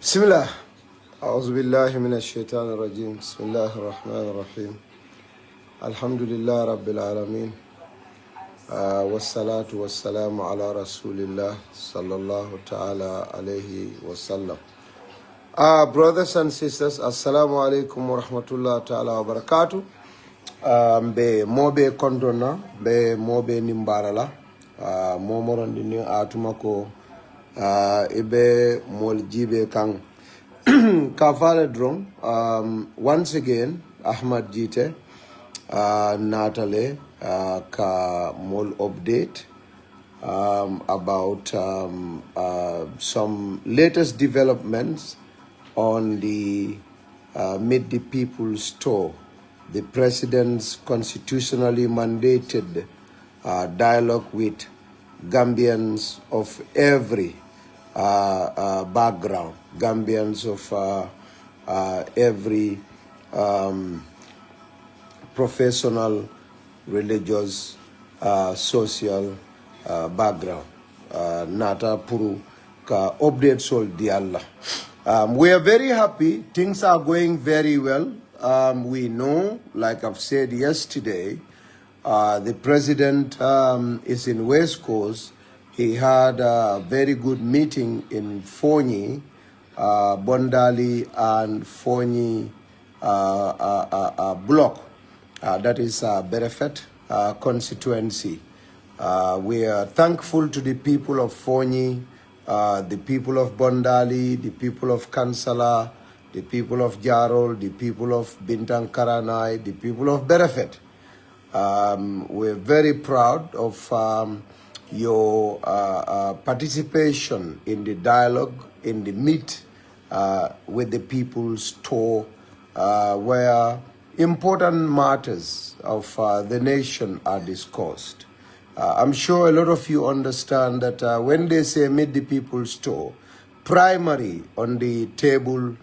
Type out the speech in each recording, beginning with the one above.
بسم الله أعوذ بالله من الشيطان الرجيم بسم الله الرحمن الرحيم الحمد لله رب العالمين والصلاة والسلام على رسول الله صلى الله تعالى عليه وسلم. Brothers and sisters, assalamu alaikum wa rahmatullah ta'ala wa barakatuh. Be mobe kondona be mobe nimbarala momorondi ni atumako ibe moljibe kang kafale drum. Once again Ahmad Jite Natale ka mol update about some latest developments on the Meet the People store, the president's constitutionally mandated dialogue with Gambians of every background, Gambians of every professional, religious, social background. Nata puru ka update sol di Allah. We are very happy. Things are going very well. We know, like I've said yesterday, the president is in West Coast. He had a very good meeting in Fonyi, Bondali and Fonyi block. That is Berefet constituency. We are thankful to the people of Fonyi, the people of Bondali, the people of Kansala, the people of Jarol, the people of Bintang Karanai, the people of Berefet. We're very proud of your participation in the dialogue, in the meet with the people's tour, where important matters of the nation are discussed. I'm sure a lot of you understand that when they say meet the people's tour, primary on the table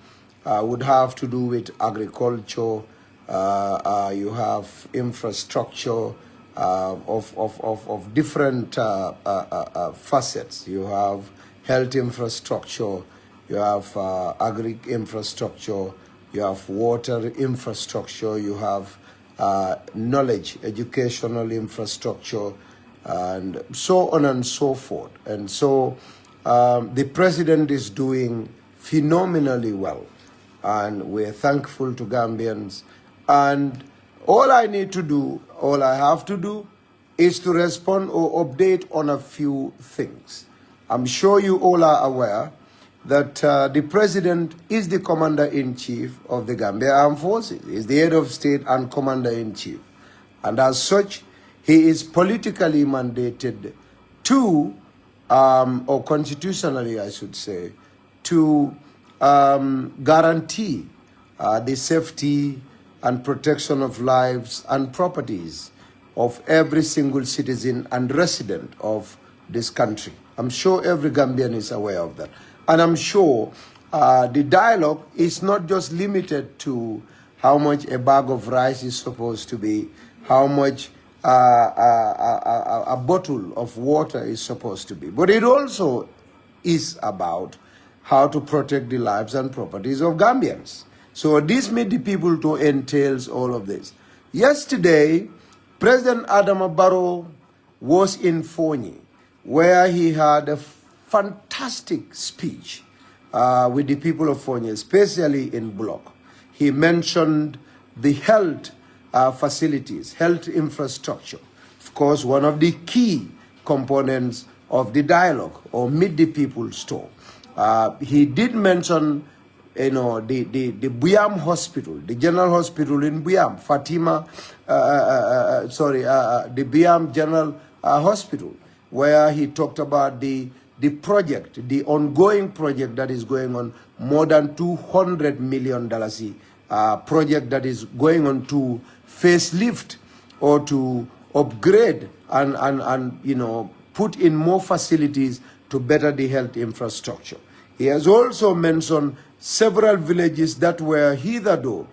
would have to do with agriculture. You have infrastructure of different facets. You have health infrastructure, you have agri infrastructure, you have water infrastructure, you have knowledge, educational infrastructure, and so on and so forth. And so the president is doing phenomenally well, and we're thankful to Gambians. And all I need to do, all I have to do, is to respond or update on a few things. I'm sure you all are aware that the president is the commander-in-chief of the Gambia Armed Forces. He's the head of state and commander-in-chief. And as such, he is politically mandated to, or constitutionally I should say, to guarantee the safety and protection of lives and properties of every single citizen and resident of this country. I'm sure every Gambian is aware of that. And I'm sure the dialogue is not just limited to how much a bag of rice is supposed to be, how much a bottle of water is supposed to be, but it also is about how to protect the lives and properties of Gambians. So this made the people to entails all of this. Yesterday, President Adama Barrow was in Fonyi, where he had a fantastic speech with the people of Fonyi, especially in Block. He mentioned the health facilities, health infrastructure. Of course, one of the key components of the dialogue or meet the people's talk. He did mention, the Buyam Hospital, the General Hospital in Buyam, the Buyam General Hospital, where he talked about the project, the ongoing project that is going on, more than $200 million project that is going on to facelift or to upgrade and put in more facilities to better the health infrastructure. He has also mentioned several villages that were hitherto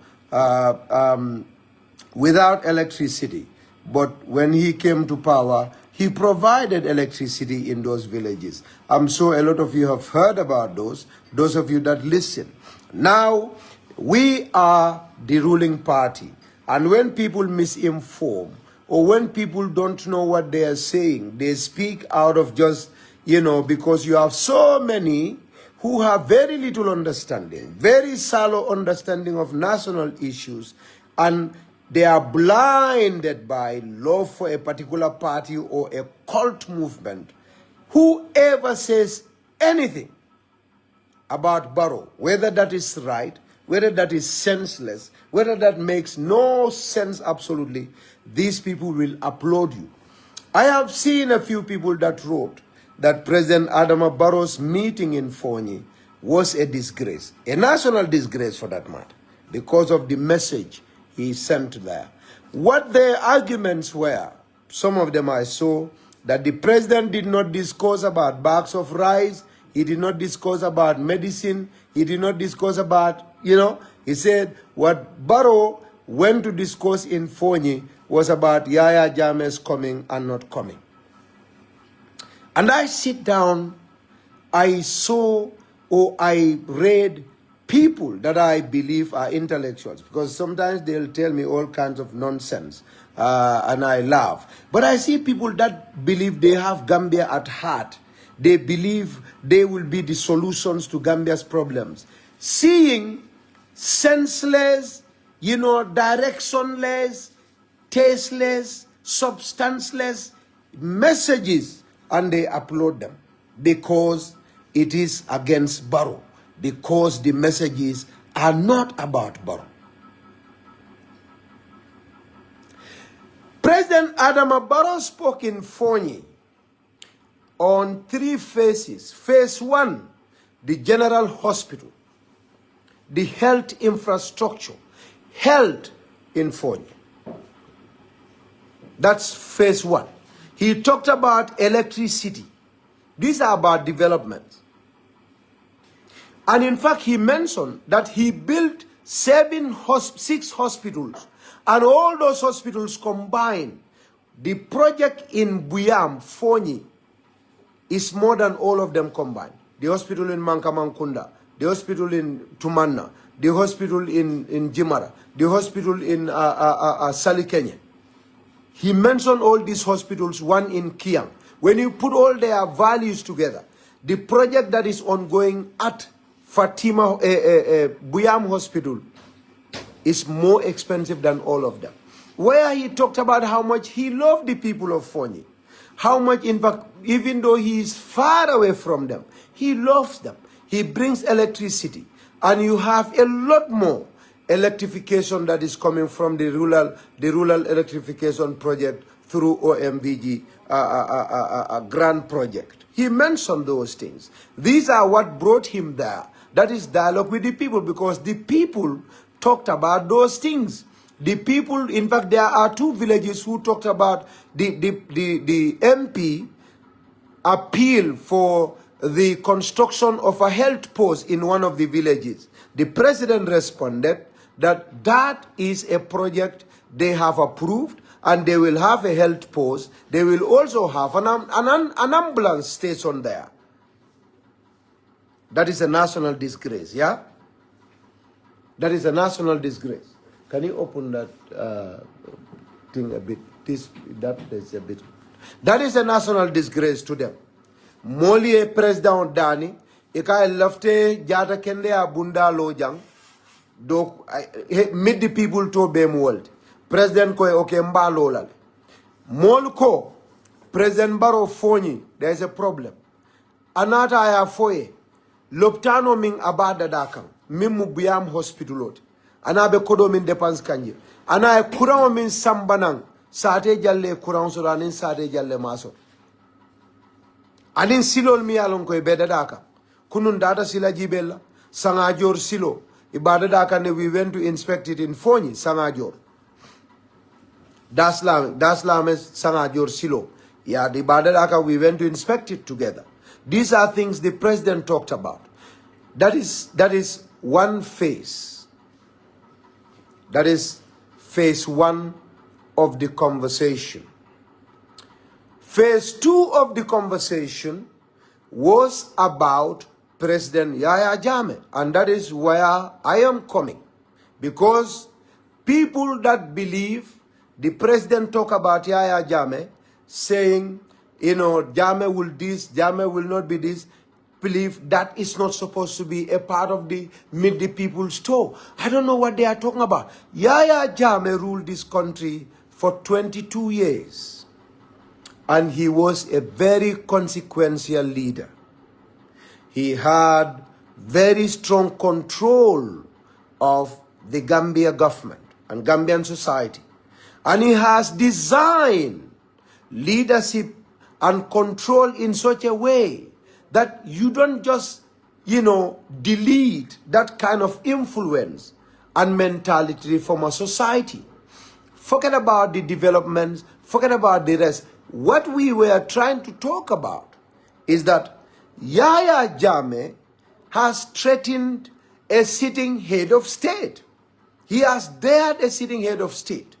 without electricity, but when he came to power, He provided electricity in those villages. I'm sure a lot of you have heard about those of you that listen. Now, we are the ruling party. And when people misinform, or when people don't know what they are saying, they speak out of just, because you have so many who have very little understanding, very shallow understanding of national issues, and they are blinded by love for a particular party or a cult movement. Whoever says anything about Barrow, whether that is right, whether that is senseless, whether that makes no sense absolutely, these people will applaud you. I have seen a few people that wrote that President Adama Barrow's meeting in Fonyi was a disgrace, a national disgrace for that matter, because of the message he sent there. What their arguments were, some of them I saw, that the president did not discuss about bags of rice, he did not discuss about medicine, he did not discuss about, he said what Barrow went to discuss in Fonyi was about Yaya Jammeh's coming and not coming. And I sit down, I saw or I read people that I believe are intellectuals, because sometimes they'll tell me all kinds of nonsense and I laugh. But I see people that believe they have Gambia at heart. They believe they will be the solutions to Gambia's problems. Seeing senseless, directionless, tasteless, substanceless messages, and they upload them because it is against Barrow, because the messages are not about Barrow. President Adama Barrow spoke in Fonyi on 3 phases. Phase 1, the general hospital, the health infrastructure, health in Fonyi. That's phase 1. He talked about electricity. These are about development. And in fact, he mentioned that he built 6 hospitals, and all those hospitals combined, the project in Buyam, Fonyi, is more than all of them combined. The hospital in Mankamankunda, the hospital in Tumanna, the hospital in Jimara, the hospital in Salikenya. He mentioned all these hospitals, one in Kiang. When you put all their values together, the project that is ongoing at Fatima Buyam Hospital is more expensive than all of them. Where he talked about how much he loved the people of Fonyi. How much, in fact, even though he is far away from them, he loves them. He brings electricity. And you have a lot more electrification that is coming from the rural electrification project through OMVG, a grand project. He mentioned those things. These are what brought him there. That is dialogue with the people, because the people talked about those things. The people, in fact, there are 2 villages who talked about the MP appeal for the construction of a health post in one of the villages. The president responded that that is a project they have approved, and they will have a health post. They will also have an ambulance station there. That is a national disgrace, yeah? That is a national disgrace. Can you open that thing a bit? That is a bit. That is a national disgrace to them. Moli president Dani, ika lafte jata kende abunda lojang, do meet the people to be world. President ko okay mbalo lale. Molko, President Barrow Fonyi, there is a problem. Anata aya foye, loptano min abada dakang, mimu Buyam hospitalot. Ana be kodo min dépense kanje. Ana e courant min sambanang, saate jalle courant so anin saate jalle maso. Anin silol mi alon ko e beda daka. Kunun data sila jibella, sangajor silo. Ibada daka ne we went to inspect it in Fonyi, sangajor. Daslam sangajor silo. Yeah, the ibada daka we went to inspect it together. These are things the president talked about. That is one phase. That is phase 1 of the conversation. Phase 2 of the conversation was about President Yaya Jammeh, and that is where I am coming. Because people that believe the president talk about Yaya Jammeh, saying, Jammeh will this, Jammeh will not be this, believe that is not supposed to be a part of the meet the people's toe. I don't know what they are talking about. Yaya Jammeh ruled this country for 22 years. And he was a very consequential leader. He had very strong control of the Gambia government and Gambian society. And he has designed leadership and control in such a way that you don't just, delete that kind of influence and mentality from a society. Forget about the developments, forget about the rest. What we were trying to talk about is that Yaya Jammeh has threatened a sitting head of state. He has dared a sitting head of state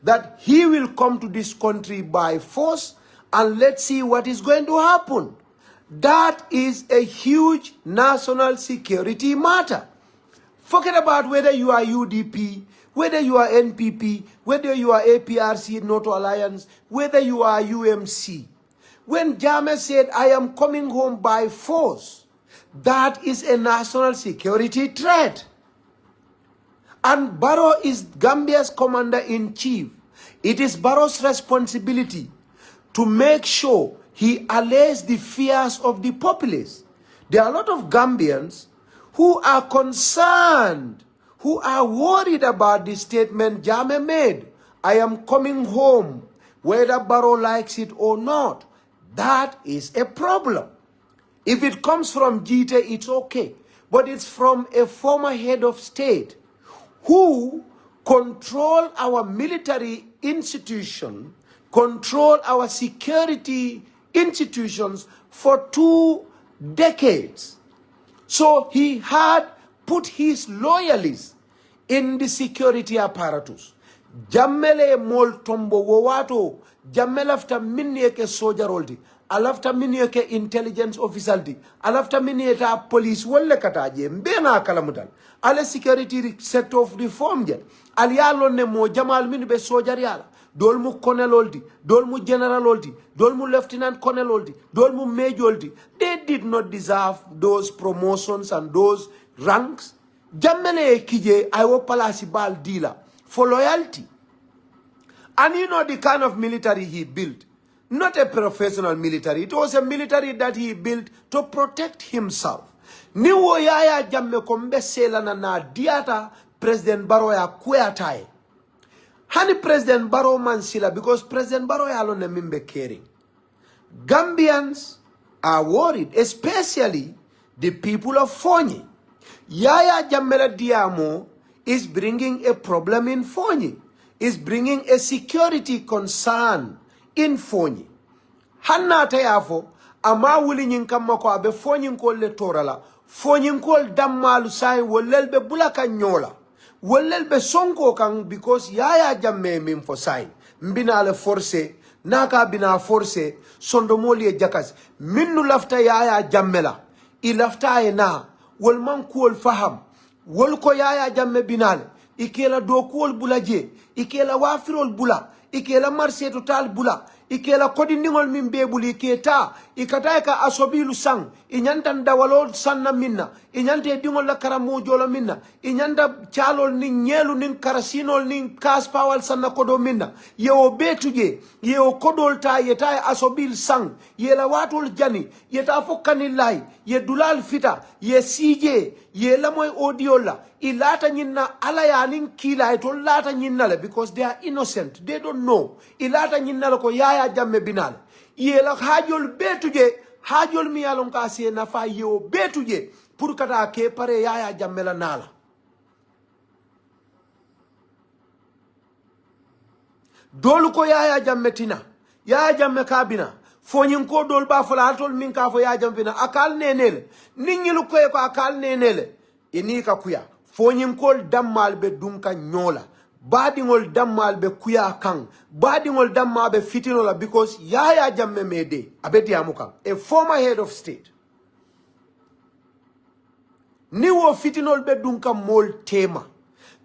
that he will come to this country by force, and let's see what is going to happen. That is a huge national security matter. Forget about whether you are UDP, whether you are NPP, whether you are APRC, NATO Alliance, whether you are UMC. When Jammeh said, I am coming home by force, that is a national security threat. And Barrow is Gambia's commander-in-chief. It is Barrow's responsibility to make sure he allays the fears of the populace. There are a lot of Gambians who are concerned, who are worried about the statement Jammeh made. I am coming home, whether Barrow likes it or not. That is a problem. If it comes from Jite, it's okay. But it's from a former head of state who control our military institution, control our security institutions for 2 decades. So he had put his loyalists in the security apparatus. Jammele mol tombo wowato, Jammeh lafta minni ke soldier oldi, alafta minni ke intelligence officer di, alafta minni ta police wolle kataje, mbena kalamudan. Ale security sector of reform jet. Aliyalo ne mo jamal minni be soldier yala. Dolmu colonel oldi, dolmu general oldi, dolmu lieutenant colonel oldi, dolmu major oldi. They did not deserve those promotions and those ranks. Jammeh kije ayo palasi bal dealer for loyalty. And you know the kind of military he built. Not a professional military. It was a military that he built to protect himself. Niwo Yaya Jammeh kombe selana na diata President Barrow ya kuyatai. Hani President Barrow mansila because President Barrow ya alone mimbe caring. Gambians are worried, especially the people of Fonyi. Yaya Jammeh Diamo is bringing a problem in Fonyi. Is bringing a security concern in Fonyi. Hanna tayafo ama wuli nyinkama ko abe Fonyi nkol le torala. Fonyi nkol dammalu sai wolelbe bulaka nyola. Wolelbe sonko kang because Yaya Jammeh mim for sign. Mbina le force, naka bina force, sondomoli e jakas. Minnu lafta Yaya Jammeh la. I lafta e na. Wol man kuol faham. Wol ko Yaya Jammeh binale. Ikela dokuol bulaje. Ikela wafirol bula, ikela marse total bula, ikela kodindingol mimbe buli iketa, ikataeka asobilu sang, inyanta ndawalol sanna minna, inyanta dingol la karamujola minna, inyanta chalol ning nyelu ning karasinol ning kaspawal sanna kodo minna, yeo betuje, yeo kodol ta yeta asobil sang, yela watul jani, yeta fokanilai, ye dulal fita, ye sije, ye lamoy odiola, ilata nyinna alaya ning kila ito lata nyinna le because they are innocent, they don't know. Ilata nyinna le ko Yaya Jammeh binale. Yela hajol betuje, hajol mi alon ka se nafa yeo betuje pour kata ke pare Yaya Jammeh la nala. Dolu ko Yaya Jammeh tina, Yaya Jammeh kabina. Fonyin ko dol ba fola atol min ka fo Yaya Jammeh bina akal nenele. Ninyilu ko akal nenele. Ini ka kuya. Fonyin kol dammal be dunka nyola. badingol dammal be kuya kan badingol damma be fitinola because Yaya Jammeh mede abeti amukan a former head of state ni wo fitinol be dunka mol tema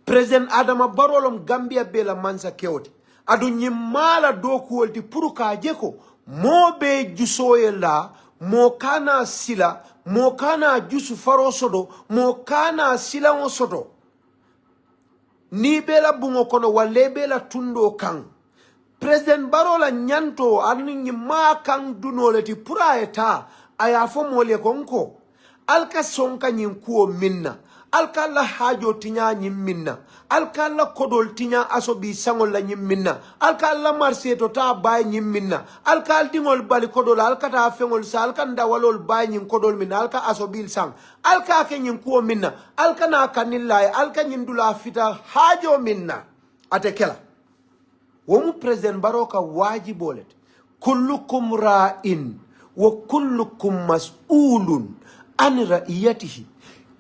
President Adama Barolom Gambia bela mansa kewti adu nyimala dokuwol ti puruka jeko mo be jusoye la mo kana sila mo kana jusu faro sodo mo kana sila on sodo ni bela bungo kono walle bela tundo kan President Barola nyanto anu nyima kan dunole ti pura eta aya fo mole konko alka sonka nyinkuo minna alka la hajo tinya nyimminna alka la kodol tinya asobi sangol la nyimminna alka la marse to ta bay nyimminna alka dingol bali kodol alka ta fengol sa alka ndawalol bay nyin kodol minna alka asobil sang alka ke nyinkuo minna alka na kanilla alka nyindula fita hajo minna atekela womu President Baroka wajibolet kullukum ra'in wa kullukum mas'ulun an ra'iyatihi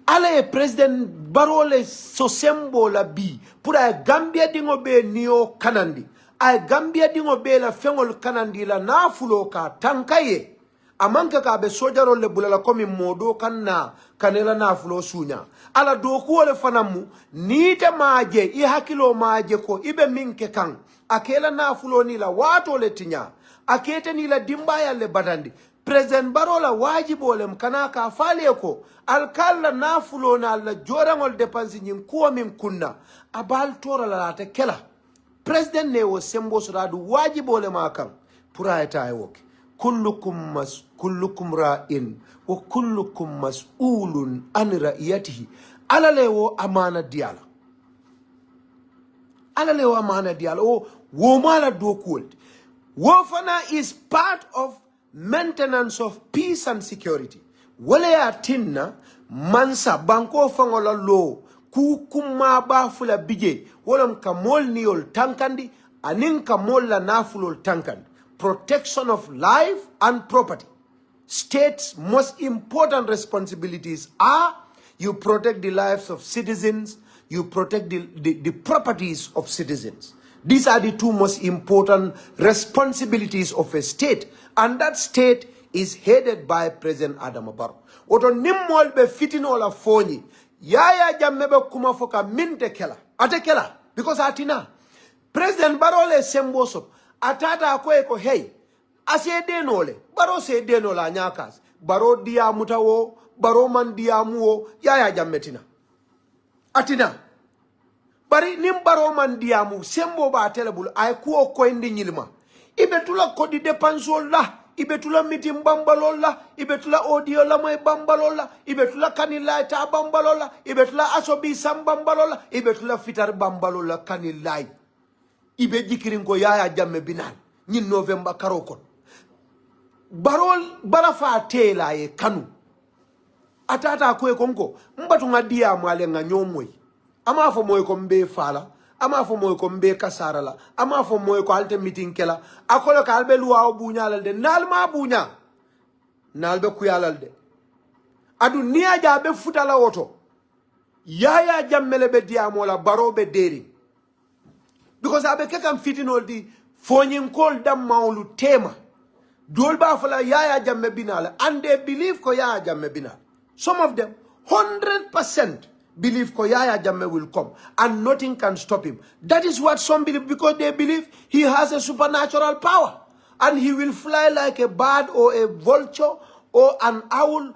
ala e President Barole so sembo la bi pour ay Gambia dingo be niyo kanandi ay Gambia dingo be la fengol kanandi la nafulo ka tankaye amanka ka be sojaro le bulala komi modo kanna kanela nafulo sunya ala do ko le fanamu ni te maaje I hakilo maaje ko ibe minke kan akela nafulo ni la wato le tinya akete ni la dimbaya le badandi President Barola wajibole mkana ka fale ko alkalla nafulo na la jorangol depansi nyin kuwa min kunna abal tora la ta kela President ne wo sembo suradu wajibole makan pura eta ay woke kullukum ra'in wa kullukum mas'ulun an ra'iyatihi alalewo amana diala alalewo amana diala o wo mala dokuol wo fana is part of maintenance of peace and security. Wale ya tinna mansa banko fangola lo kukuma ba fula bije wolam kamol niol tankandi anin kamol la nafulol tankandi protection of life and property. States' most important responsibilities are you protect the lives of citizens, you protect the properties of citizens. These are the two most important responsibilities of a state, and that state is headed by President Adama Barrow. Oto nimmol be fitinola foni Yaya Jammeh be kuma foka minte kela ate kela because atina President Barrow le semboso atata ko hey ase denole Barrow se denola nyakas Barrow dia mutawo Barrow man dia muwo Yaya Jammeh tina atina bari nim Barrow man diamu sembo ba telebul ay ko indi nyilma ibetula ko di depensol la ibetula mitim bambalola ibetula audio la moy bambalola ibetula kanila ta bambalola ibetula asobi sam bambalola ibetula fitar bambalola kanilai ibe jikirin ko Yaya Jammeh binal nyin November karokon Barrow barafa tela ye kanu atata ko konko mbatu ngadia male nga nyomoy ama fo moy ko mbe fala ama fo moy ko mbe kasara la ama fo moy ko alte meeting kela akolo ka albe luwa buñalal de nalma buña nalbe kuyalal de adu niya jabe futala woto Yaya Jammeh be diamola Barrow be deri because abe kekam fitinol di fonyin kol dam mawlu tema dol ba fala Yaya Jammeh binala and they believe ko Yaya Jammeh binala some of them 100% believe ko Yaya Jammeh will come and nothing can stop him. That is what some believe because they believe he has a supernatural power and he will fly like a bird or a vulture or an owl.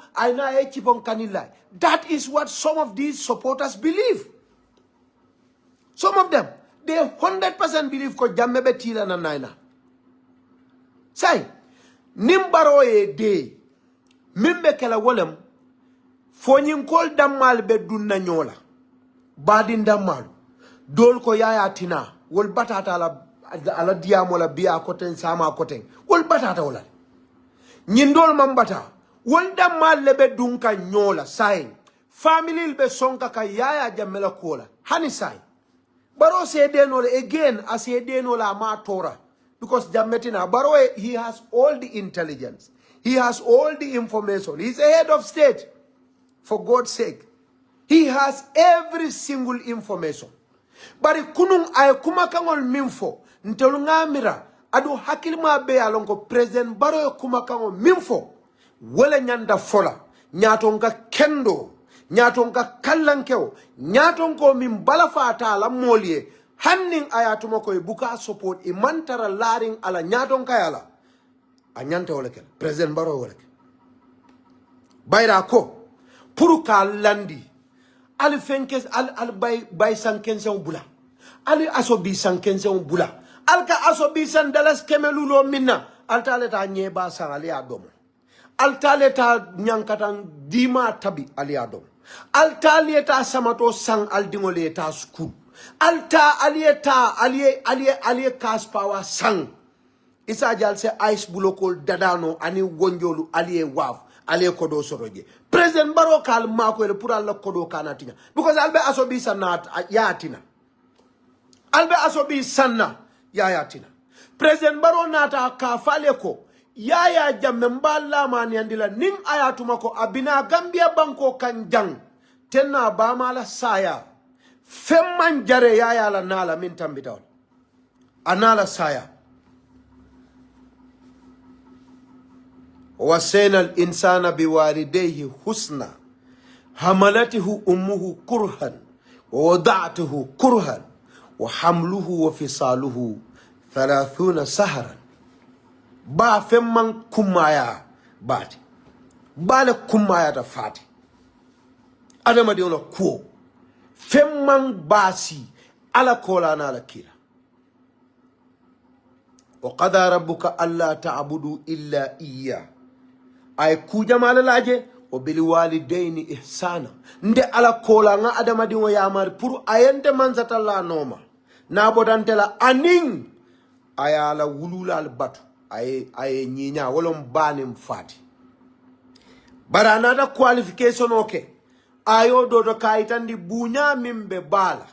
That is what some of these supporters believe. Some of them, they 100% believe ko Jammeh betila na naina. Say, nimbaro e de mimbe kala wolem fonyin kol dammal be dunna nyola badin dammal dol ko Yaya tina wol batata ala diamola biya koten sama koten wol batata wala nyindol mambata wol dammal le be dunka nyola sai family be sonka ka Yaya Jammeh la kola hani sai Barrow se denola again as he denola ma tora because Jammeh tina Barrow he has all the intelligence, he has all the information, he's a head of state. For God's sake, he has every single information. bari kunun ay kuma kangol minfo ntelu ngamira adu hakilma be alonko president baro kuma kangol minfo wala nyanda fola nyatonga kendo nyatonga kallankew nyatonko min balafata la molie hanning ayatuma koy buka support e mantara laring ala nyatonka yala a nyanta wala kel president baro wala kel bayra ko pour ka landi al fenkes al bay sankense bula ali asobi sankense bula alka asobi san dalas kemelulo minna altaleta nyeba san ali adomo altaleta nyankatan dima tabi ali adomo altaleta samato sang aldingoleta school alta alieta aliye kaspawa sang isa jal se ice bulokol dadano ani wonjolu aliye waf aliye kodo soroje president baro kal mako ele pour alla kodo kanatina because albe asobi sanat yatina albe asobi sanna yayatina president baro nata ka fale ko Yaya Jammeh mballa mani andila ning ayatuma ko abina Gambia banko kanjang tenna bamala saya femman jare Yaya la nala min tambitawol anala saya وَوَصَّيْنَا الْإِنسَانَ بِوَالِدَيْهِ حُسْنًا حَمَلَتْهُ أُمُّهُ كُرْهًا وَوَضَعَتْهُ كُرْهًا وَحَمْلُهُ وَفِصَالُهُ 30 شهرا ba femman kumaya bati bale kumaya ta fati adama de ono ko femman basi ala kola na ala kila wa qada rabbuka alla ta'budu illa iyyah ay kujamala laje o bil walidaini ihsana nde ala kola nga adama di wo yamar pour ayente manzata la noma na bodantela aning ayala wulula al batu ay nyinya wolom banim fati barana da qualification oke ayo do kaitandi bunya mimbe bala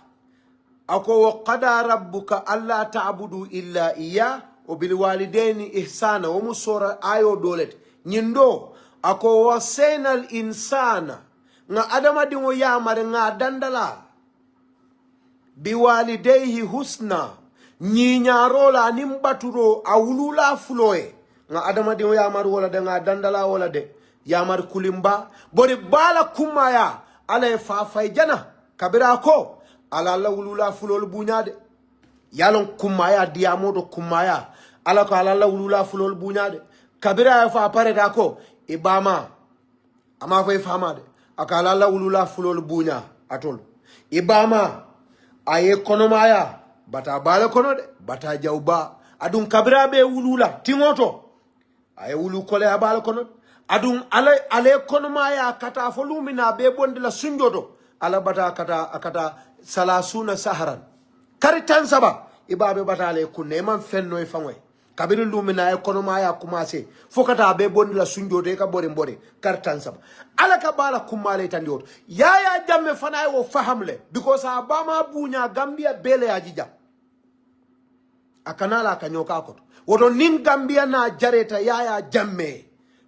ako wa qada rabbuka alla ta'budu illa iya o bil walidaini ihsana o musora ayo dolet nyindo ako wasenal insana nga adama di wo yamare nga dandala biwalidayhi husna nyiñarola nimbaturo awulula fuloye nga adama di wo yamare wala de nga dandala wala de yamare kulimba bori bala kumaya ala fa fay jana kabira ko ala la wulula fulol buñade yalon kumaya diamodo kumaya ala ko ala la wulula fulol buñade kabira fa pare da ko ibama ama fa famade akala la wulula fulol buña atol ibama aye konomaya bata bala kono de bata jawba adun kabira be wulula tingoto aye wulu kole abala kono adun ale konomaya kata folumina be bondila sunjoto ala bata akata salasuna saharan karitan saba ibabe bata le kunne man fenno e fanwe kabiri lumina ekonoma ya kumase fokata be bondi la sunjote ka bore kartan saba ala ka bala kumale tandiot Yaya Jammeh fana wo fahamle because abama bunya Gambia bele ajija akanala akanyoka ko wodo nin Gambia na jareta Yaya Jammeh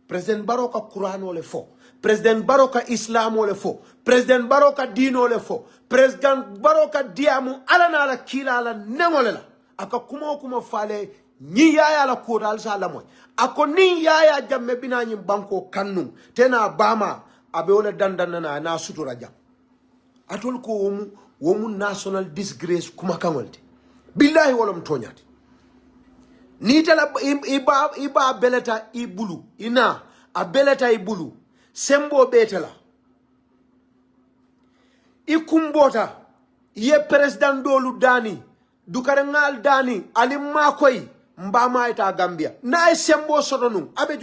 president baroka Quran ole fo president baroka Islam ole fo president baroka dino ole fo president baroka diamu ala na la kila ala nengolela aka kuma fale ni Yaya la kodal sa la moy ako ni Yaya Jammeh bina nyi banko kannu tena bama abe wala dandan na sutura jam atol ko womu national disgrace kuma kangolte billahi wolom tonyati ni tala iba beleta ibulu ina a beleta ibulu sembo betela ikumbota ye president dolu dani dukare ngal dani alim makoy mbama ita Gambia na sembo sodonu abe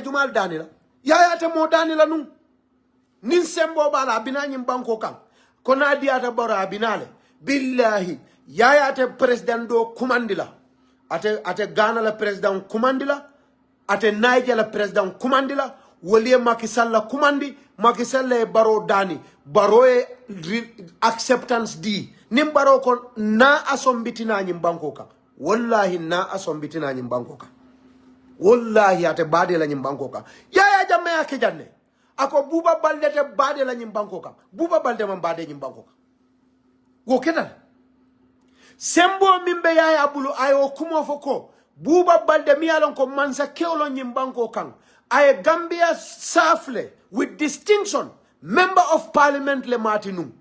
jumal dani la Yaya te mo dani la nu nin sembo bala abina nyim banko kan kona diata bara abinale billahi Yaya te president do kumandila ate Ghana la president kumandila ate Niger la president kumandila wole Macky Sall la kumandi Macky Sall e baro dani baro e acceptance di nim baro kon na asombitina nyim banko kan wallahi na asombitina nyim banko kan wallahi ate bade la nyim banko kan Yaya Jammeh ake janne ako Buba Balde te bade la nyim banko kan Buba Balde man bade nyim banko kan wo kenan sembo mimbe Yaya bulu ayo kumo foko buba balde miyalon ko mansa kewlo nyimbanko kan ay Gambia safle with distinction member of parliament le matinum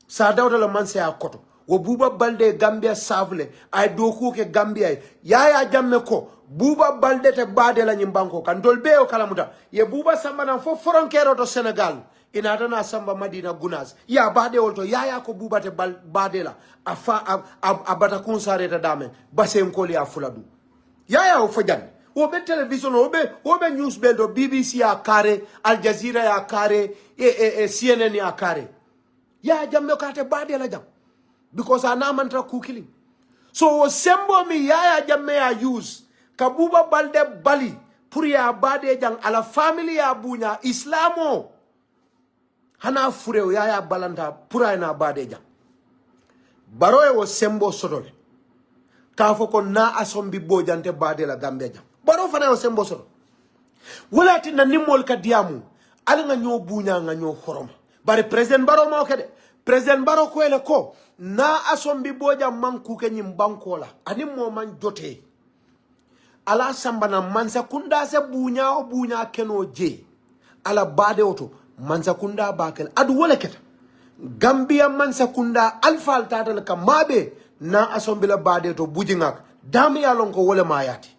sa dawda le mansa ya koto wo buba balde Gambia safle ay doku ke Gambia Yaya Jammeh ko buba balde te bade la nyimbanko kan dolbe o kalamuta ye buba sambana fo frontiere to Senegal inata na samba Madina Gunas ya bade wolto Yaya ko buba te bade la afa abata kun sareta dame basen ko li afuladu Yaya o fajan o be television o be news beldo BBC ya kare Al Jazeera ya kare CNN ya kare Yaya Jammeh ko te bade la jam because anamantra kukili so sembo mi Yaya Jammeh ya use kabuba balde bali pour ya bade jang ala family ya bunya islamo hana fureo Yaya balanta pura na bade jang baroye wo sembo sotole kafo ko na asombi bojante bade la Gambia jang baro fana wo sembo soto wala tinna nimol ka diamu ala nga nyo bunya nga nyo horoma bare president baro mo kede president baro ko ele ko na asombi boja manku ke nyim bankola ani mo man jote ala sambana mansa kunda se bunya o bunya keno je ala bade oto mansa kunda bakel adu wala keta Gambia mansa kunda alfal tatal ka mabe na asombi la bade to bujingak dami ya lonko wala mayati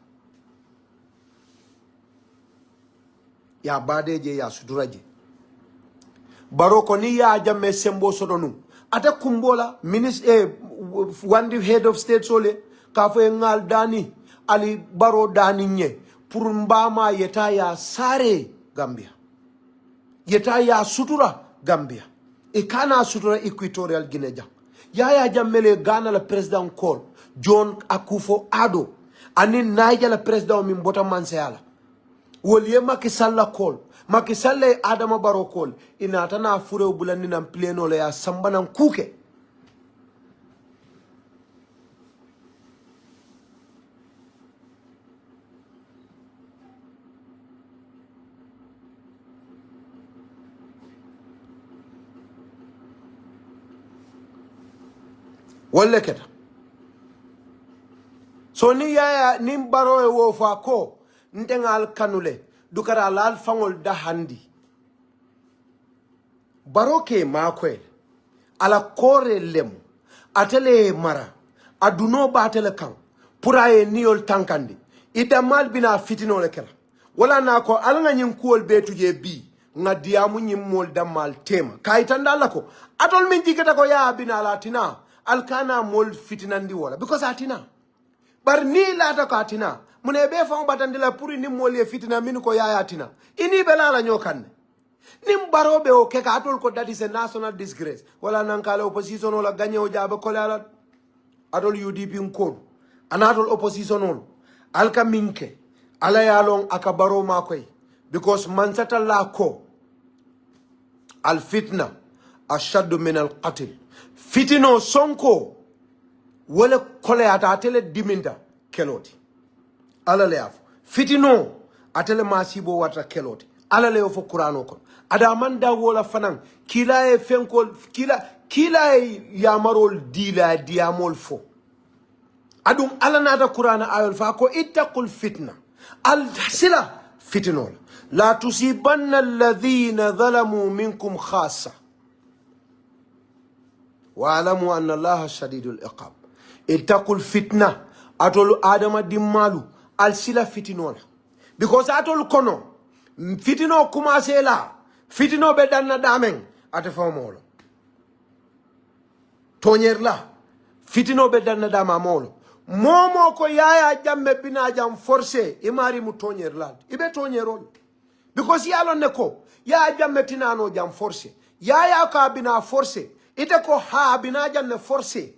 ya bade je ya suduraje baroko ni Yaya Jammeh sembo sodonu ata kumbola minister one head of state sole ka fo ngal dani ali baro dani nye pour mbama yeta ya sare Gambia yeta ya sutura Gambia e kana sutura equatorial Guinea jang Yaya Jammeh le Ghana la president call John Akufo Addo ani Niger la president min bota mansayala woliye Macky Sall call Macky Sall Adama Barrow call inata na fure bulandi nan pleno le ya sambanan kuke wala keta so ni Yaya ni Barrow e wo fa ko ndengal kanule dukara lal fangol da handi Barrow ke makwe ala kore lem atele mara aduno ba atele kan puraye niol tankandi idamal bina fitino le kera wala na ko alanga nyin kuol betuje bi nga diamu nyim mol damal tema kayitanda lako atol min jigata ko ya bina latina alkana mol fitinandi wala because atina bar ni lata ko atina mune be fa batandi la puri ni mol ye fitina min ko Yaya atina ini belala nyokan nim barobe o ke ka atol ko that is a national disgrace wala nankala opposition wala gagné o jabe ko la atol UDP ko anatol opposition on alka minke ala yalon aka baro makoy because man satalla ko al fitna ashaddu min al qatl fitino sonko wala kole ata atele diminta keloti ala leaf fitino atele masibo wata keloti ala le fo qur'ano ko ada man da wola fanan kila e fenkol kila ya marol dila diamol fo adum ala nada qur'ana ayol fa ko ittaqul fitna al sila fitnol la tusibanna alladhina zalamu minkum khassa wa'lamu anna allaha shadidul iqab ittaqul fitna atol adama dimmalu al sila fitnol because atol kono fitino commencé la fitino be danna damen ate famolo tonyer la fitino be danna dama molo momo ko Yaya Jammeh bina jam forcé imari mu tonyer la ibe tonyerol because yalon ne ko Yaya Jammeh tinano jam forcé Yaya ka bina forcé ite ko ha bina janne forcé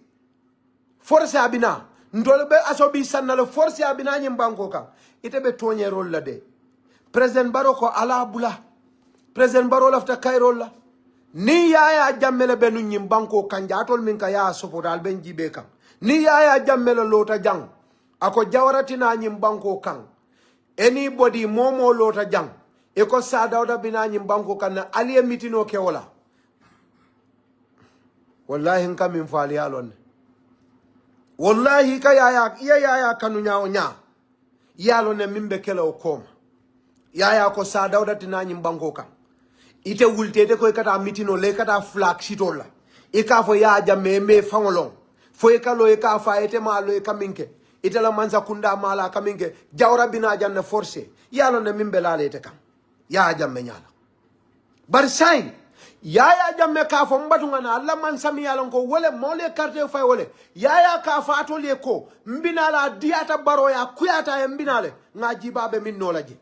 abina ndol be asobi sanna forcé abina nyimbanko ka ite be tonyerol la de President Barrow ko ala bula President Barrow lafta kayrol la ni Yaya Jammeh le benu nyim banko kanja atol min ka ya support al ben jibe kan ni Yaya Jammeh le lota jang ako jawarati na nyim banko kan anybody momo lota jang e ko sa dawda bina nyim banko kan na aliye mitino ke wala wallahi nka min fali alon wallahi ka yaya kanu nyaaw nya yalo ne mimbe kele o koma yaya ko sa dawda tinani banko kan ite wultete ko kata mitino le kata flak sitola e ka fo ya Jammeh me fangolon fo e ka lo e ka fa ete ma lo e kaminke ite la manza kunda mala kaminke jawra bina janne forcé yalo ne mimbe lalete kan ya Jammeh nyala bar sain Yaya Jammeh ka fo mbatunga na Allah man sami yalon ko wole mole carte fay wole yaya ka fa atole ko mbina la diata baro ya kuyata e mbinale nga jibabe min no laje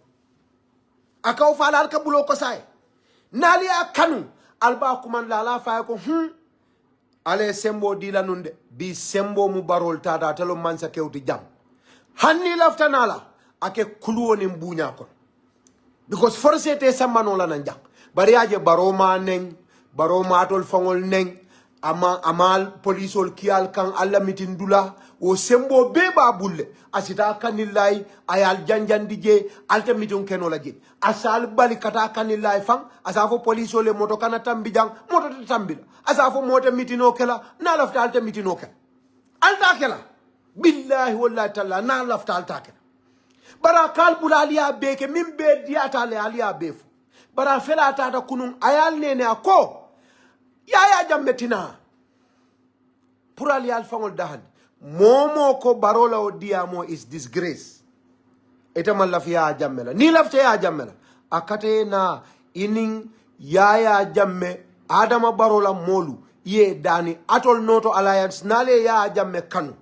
akaw fa la ka bulo ko say nali akanu alba kuman la fa ko ale sembo dila nunde bi sembo mu barol tada telo man sa kewti jam hanni laftanala ake kuluwoni mbunya ko because forcé te samano la nan jam bari aje baroma neng baroma tol fangol neng amal polisol kial kan alla mitin dula o sembo be babulle asita kanillay ayal janjandi je alta miton kenola je asal bali kata kanillay fang asafo polisole moto kana tambijang moto tambila asafo moto mitino kela na lafta alta mitino kela alta kela billahi wallahi taala na lafta alta kela bara kalbula aliya beke min be diata le aliya befu bara fela tata kunun ayal nene ako Yaya Jammeh tina pour aliyal fangol dahan momo ko barola o diamo is disgrace eta man laf Yaya Jammeh la ni lafte Yaya Jammeh la akate na inin Yaya Jammeh adama barola molu ye dani atol noto alliance nale Yaya Jammeh kanu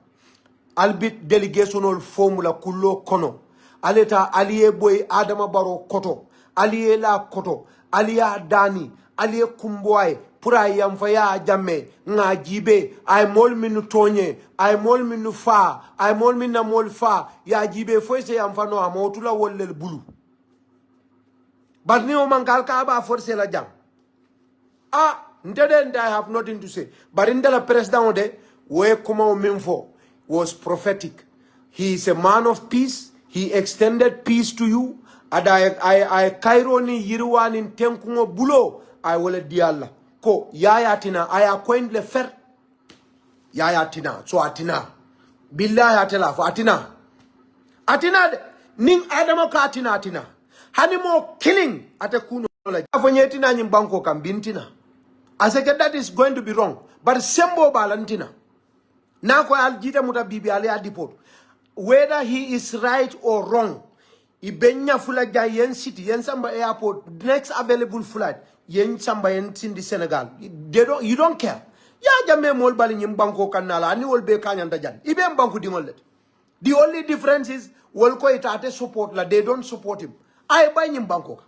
albit delegationol formula kullo kono aleta aliye boy adama baro koto aliye la koto aliya dani aliye kumboy pura yam fa Yaya Jammeh nga jibe ay mol minu tonye ay mol minu fa ay mol minna mol fa ya jibe foise yam fa no amotula wollel bulu barni o mangal ka ba forcer la jam ndede I have nothing to say but in the president de we kuma minfo was prophetic. He is a man of peace. He extended peace to you. And I kaironi yirwanin tenkungo bulo I will dialla ko Yaya tina I acquaint le fer Yaya tina so atina billahi atela fo atina de ning adama ka atina hanimo killing ate kuno la afonyetina nyim banko kam bintina I said that is going to be wrong but sembo balantina nako aljita muta bibi ali adipot whether he is right or wrong ibenya fula yen city yen samba airport next available flight yen samba yen sindi Senegal you don't care Yaya Jammeh mol bali nyim banko kanala ani wol be kanyanta jan ibe banko dingol let the only difference is wol ko itate support la they don't support him ay bay nyim banko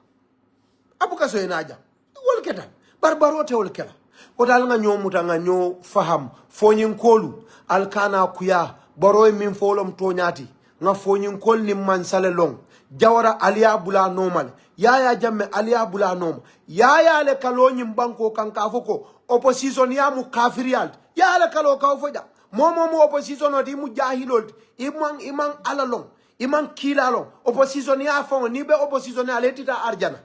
abuka so enaja wol ketan barbaro te wol kela o dal nga nyomuta nga nyo faham fonyin kolu alkana kuya boroy min folom tonyati nga fonyin kol ni man sale long jawara aliya bula normal Yaya Jammeh aliya bula normal Yaya le kalonyi banko kanka foko opposition ya mu kafiriyal ya le kalo ka foja momo opposition odi mu jahilol imang alalong imang kilalong opposition ya fon ni be opposition ya letita arjana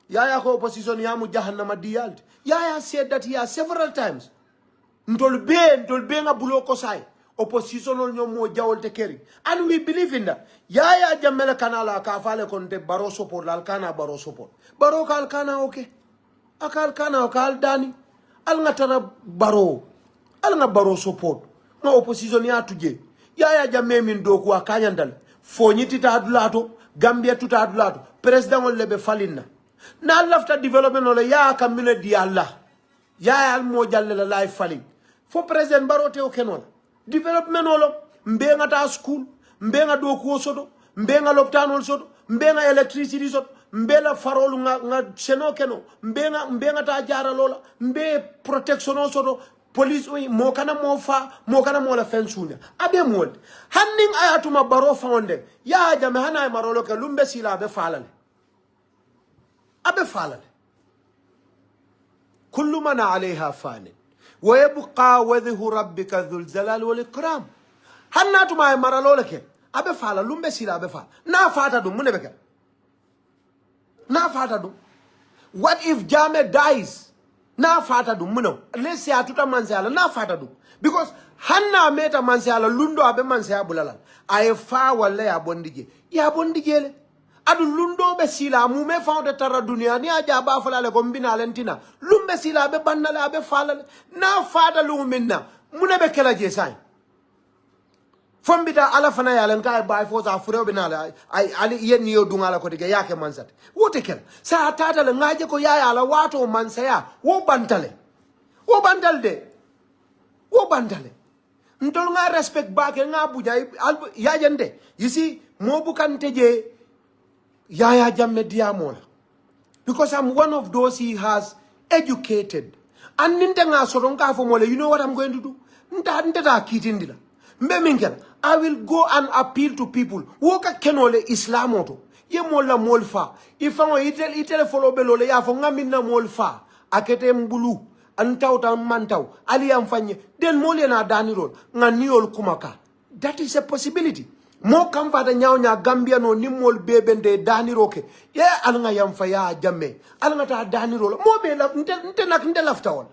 Yaya ko opposition ya mu jahannama diyal Yaya said that here several times ndolbe nga bulo ko sai opposition on mo jawol te keri and we believe in that Yaya Jammeh kanala ka fale kon te baro support lal kana baro support baro kal kana okay akal kana kal dani al ngatara baro al nga baro support ma opposition ya tuje Yaya Jammeh min do ko akanyandal fonyiti ta adulato Gambia tuta adulato president on lebe falinna na lafta development ole ya kamile di Allah ya al mo jalle la life falling fo president baro te o kenola development olo mbenga ta school mbenga do ko sodo mbenga lopitanol sodo mbenga electricity sodo mbela farolu nga seno keno mbenga ta jara lola mbe protection sodo police mo kana mo fa mo kana mo la fensunya abe mod hanning ayatuma baro fonde Yaya Jammeh hana marolo ke lumbe sila be falale abe falale kullu man alayha fanin ويبقى وجه ربك ذو الجلال والإكرام هناتو ما مرالو لك أبي فعلا لومبي سيلا أبي فعلا نا فاتا دو من بك نا فاتا دو what if Jammeh dies na fata dum muno let's say atuta manzala na fata dum because hanna meta manse ala lundo abe manse abulala ay fa wala ya bondige le adu lundo be sila mu me fa de tara dunia ni aja ba falale ko mbina lentina lumbe sila be bannala be falale na fada lu minna muna be kala je sai fombita ala fana yalen kay bay fo sa fure be nala ay ali yenni yo dungala ko dige yake mansat wote kel sa tata le ngaje ko yaya ala wato mansaya wo bantale wo bantale ntol nga respect ba ke nga buja yajende you see mo bukante je Yaya Jammeh diamola because I'm one of those he has educated and ninte nga soronga fo mole you know what I'm going to do nta kitindila mbe minkel I will go and appeal to people woka kenole islamoto ye mola molfa ifango itel follow belole ya fo ngamina molfa akete mbulu antauta mantaw ali amfanye den mole na danirol nganiol kumaka that is a possibility mo kam fata nyawnya Gambia no nimol bebende daniroke ye alanga yamfa ya Jammeh alanga ta danirol mo be la nte lafta won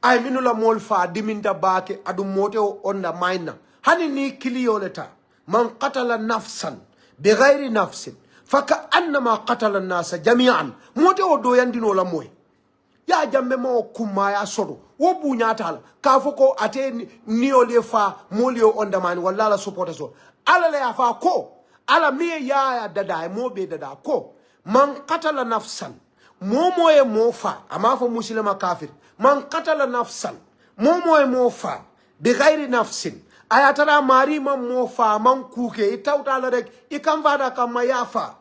ay minula molfa diminta bake adu mote onda maina hani ni kiliyoleta man qatala nafsan bighairi nafsin faka annama qatala an-nasa jami'an mote o do yandino la moy ya Jammeh mo kuma ya sodo wo buñatal ka foko ate niole fa molio onda man wala la supporter so ala la ya fa ko ala mi ya dada mo be dada ko man qatala nafsan moye mo fa ama fo muslima kafir man qatala nafsan moye mo fa bighairi nafsin ayatara mari man mo fa man kuke itawta la rek ikam vada kama yafa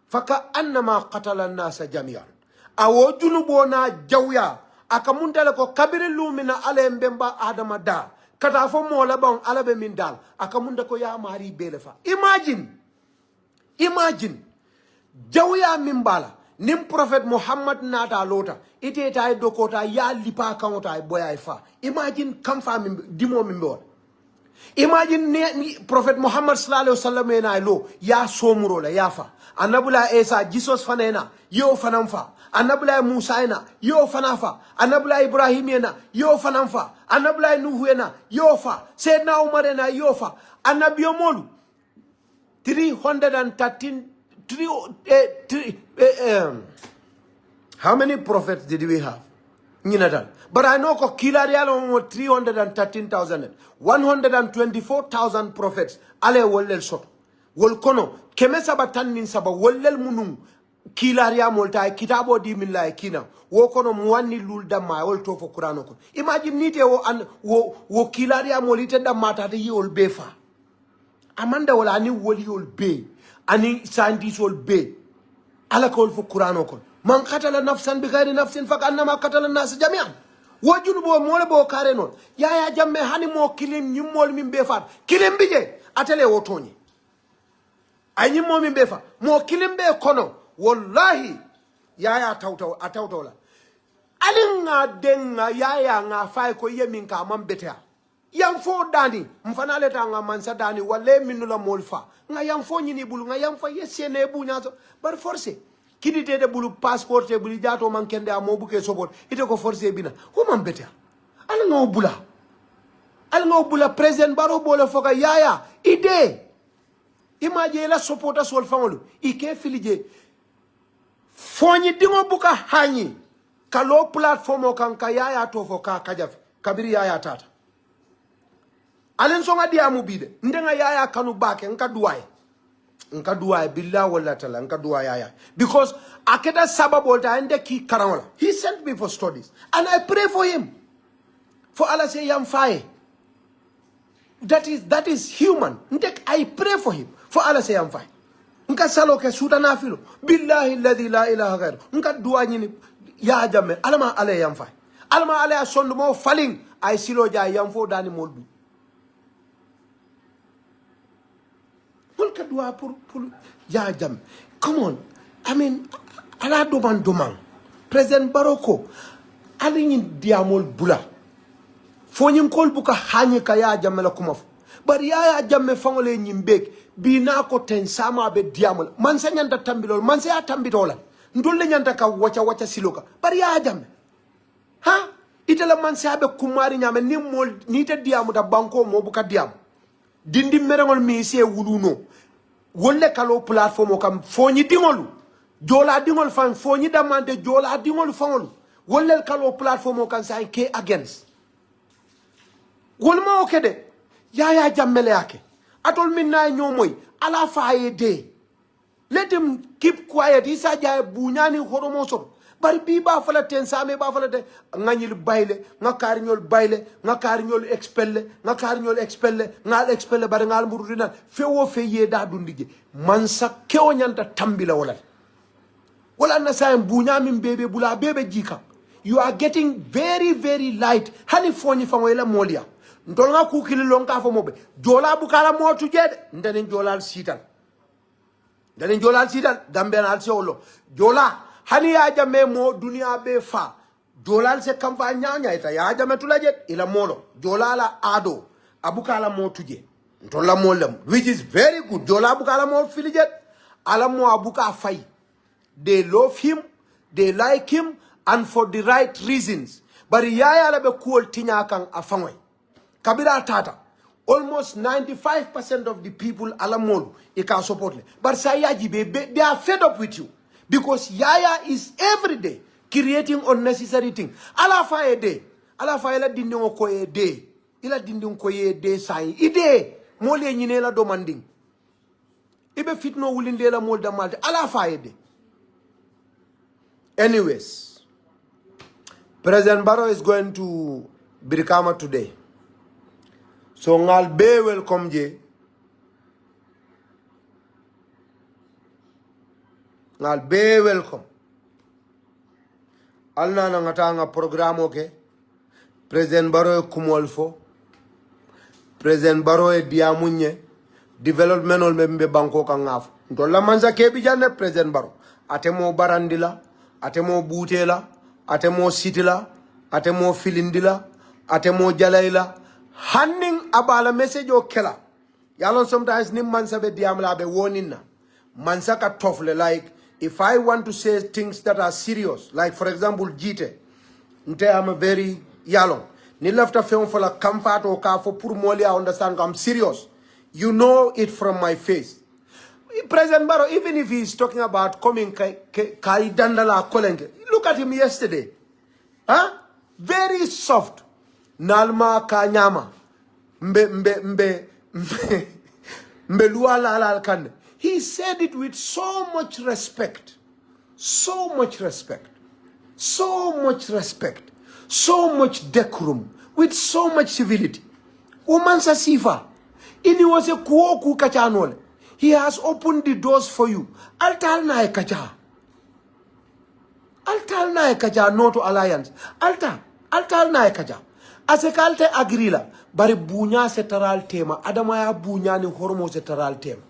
faka annama qatala an-nasa jami'an awo junubona jawya akamundale ko kabiri lumina ale mbemba adama da kata fo mola bon alabe min dal akamunda ko ya mari belefa imagine jawya min bala nim prophet Muhammad nata lota ite tay dokota ya lipa kamota boya fa imagine kam fa min dimo min be imagine prophet Muhammad sallallahu alaihi wasallam ena lo ya somuro la yafa anabula Isa Jesus fanena yo fanamfa anabula Musa ena yo fanafa anabula Ibrahim ena yo fanamfa anabula Nuhu ena yo fa Sayyidina Umar ena yo fa anabiyo molu 313 how many prophets did we have? But I know Kilarial 313,000, 124,000 prophets. Ale wolel shot. Wolkono kemesa batanin saba wolel munum Kilaria molta kitabo di min la kina. Wokono mwani lulda ma wol to for Quranoko. Imagine nite wo Kilaria molite da mata de yol befa. Amanda wala ani woli yol be. Ani scientist wol be. Ala kol for Quranoko. Man qatala nafsan bighairi nafsin fakannama qatala an-nas jami'an wajunu bo mole bo kare non Yaya Jammeh hani mo kilim nyum mol min be fat kilim bije atele wotoni ay nyum mo min be fat mo kilim be kono wallahi Yaya atawla alinga denga Yaya nga fay ko yemin ka mam betea yam fo dani mfana leta nga mansa dani wale minula molfa nga yam fo nyini bulu nga yam fa yesene bu nyato bar forcé kidi tete bulu passport te bulu jato man kende amo buke sobot ite ko forcé bina ko man beta ala no bula president baro bolo foka Yaya ide imaje la supporta sol famolu ike filije fonyi dingo buka hanyi kalo platform o kan ka Yaya to foka kajaf kabiri Yaya tata alen songa diamu bide ndenga Yaya kanu bake nka duwaye billah wala tala nka duwa Yaya because akeda sababu ta ende ki karangola he sent me for studies and I pray for him for Allah say yam faye that is human I pray for him for Allah say yam faye nka salo ke suta nafilo billahi alladhi la ilaha ghairu nka duwa nyini ya Jammeh alama ale yam faye alama ale asondu mo falling ay silo ja yam fo dani moldu pour Yaya Jammeh. Come on. I mean, ala doman. President Baroko, alin diamol bula. Fonyin kol buka hanye ka Yaya Jammeh la kumaf. But Yaya Jammeh fangole nyimbek bina ko tensama be diamol. Man se nyanta tambilol, man se atambitola. Ndolle nyanta ka wacha siloka. But Yaya Jammeh. Ha? itala man sabe kumari nyame ni mol ni ta diamu da banko mo buka diam dindi merengol mi se wuluno wolle kalo platform kam foñi dingolu jola dingol fan foñi damande jola dingol fangol wolle kalo platform kan sa ke against wolma okede Yaya Jammeh yake atol minna nyomoy ala faaye de let him keep quiet isa jaay buñani horomoso bari bi ba fala ten same ba fala de nganyil bayle ngakar ñol bayle ngakar ñol expelle ngakar ñol expelle ngal expelle bari ngal murudina fewo feye da dundije man sa kewo nyanta tambila wala na sa buñami bebe bula bebe jika you are getting very very light hani foni fangoyla molia ndolga ku kililon ka fo mobe jola bukala mo tujede ndene jolal sital Gambia al sewlo jola hani ya Jammeh mo dunia be fa jolal se kamfa nyanya ita ya Jammeh tulajet ila molo jola la ado abukala mo tuje ntola molam which is very good jola bukala mo filijet ala mo abuka fay they love him they like him and for the right reasons but Yaya la be cool tinya kan afangoy kabira tata almost 95% of the people alamolu they can support it. But they are fed up with you because Yaya is every day creating unnecessary things. Ala fa e day, ala fa ila dindin ko e day, ila dindin ko e day sai ide mole nyine la demanding. Ibe fitno wulinde la mol da malte ala fa e day. Anyways, President Barrow is going to Birkama today. So ngal be welcome je. Ngal be welcome. Alna na ngata program oke. President Barrow kumol fo. President Barrow e diamunye. Development ol membe banko ka ngaf. Ndola manza kebi jane President Barrow. Atemo barandila, atemo butela, atemo sitila, atemo filindila, atemo jalaila. Handing abala message o kela. Yalon sometimes nim mansa be diamla be warning na. Mansa ka tofle like if I want to say things that are serious, like for example jite. Nte I'm a very yalon. Ni left a film for la comfort or ka for pour moli I understand I'm serious. You know it from my face. President Barrow, even if he's talking about coming kai dandala kolenge. Look at him yesterday. Huh? Very soft. Nalma kanyama mbe luala ala kan. He said it with so much respect, so much respect, so much respect, so much decorum, with so much civility. Umansa sifa ini wase kuoku kachanole. He has opened the doors for you. Altal na kacha. Altal na kacha no to alliance. Altal na kacha. Asekalte agrila bari bunya setaral tema adama ya bunya ni hormo setaral tema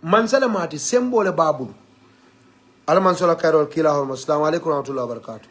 mansala mati sembole babulu ala mansola karol kila hormo assalamu alaikum wa rahmatullahi wa barakatuh.